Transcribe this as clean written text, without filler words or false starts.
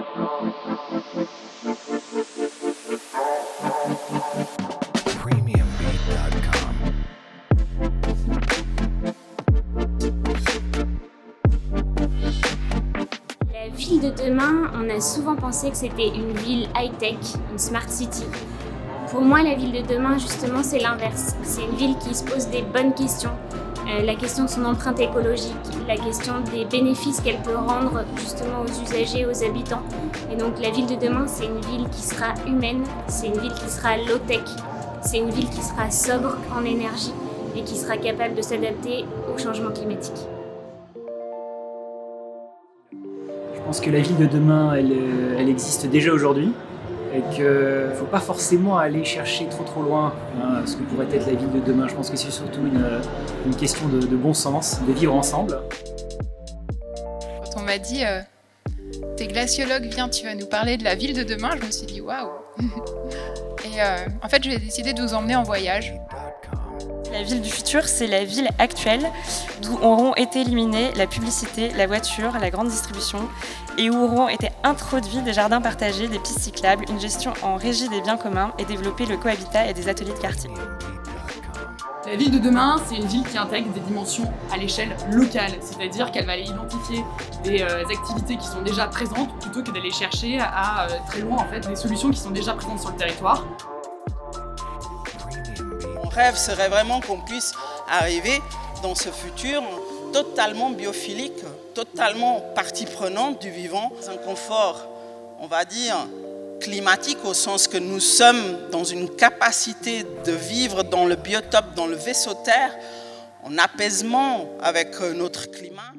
Premiumbeat.com. La ville de demain, on a souvent pensé que c'était une ville high-tech, une smart city. Pour moi, la ville de demain, justement, c'est l'inverse. C'est une ville qui se pose des bonnes questions. La question de son empreinte écologique, la question des bénéfices qu'elle peut rendre justement aux usagers, aux habitants. Et donc la ville de demain, c'est une ville qui sera humaine, c'est une ville qui sera low-tech, c'est une ville qui sera sobre en énergie et qui sera capable de s'adapter au changement climatique. Je pense que la ville de demain, elle existe déjà aujourd'hui et qu'il ne faut pas forcément aller chercher trop loin ce que pourrait être la ville de demain. Je pense que c'est surtout une question de bon sens, de vivre ensemble. Quand on m'a dit t'es glaciologue, viens, tu vas nous parler de la ville de demain, je me suis dit waouh. Et en fait, j'ai décidé de vous emmener en voyage. La ville du futur, c'est la ville actuelle d'où auront été éliminées la publicité, la voiture, la grande distribution et où auront été introduits des jardins partagés, des pistes cyclables, une gestion en régie des biens communs et développer le cohabitat et des ateliers de quartier. La ville de demain, c'est une ville qui intègre des dimensions à l'échelle locale, c'est-à-dire qu'elle va aller identifier des activités qui sont déjà présentes plutôt que d'aller chercher à très loin en fait, des solutions qui sont déjà présentes sur le territoire. Mon rêve serait vraiment qu'on puisse arriver dans ce futur totalement biophilique, totalement partie prenante du vivant, un confort, on va dire, climatique au sens que nous sommes dans une capacité de vivre dans le biotope, dans le vaisseau Terre, en apaisement avec notre climat.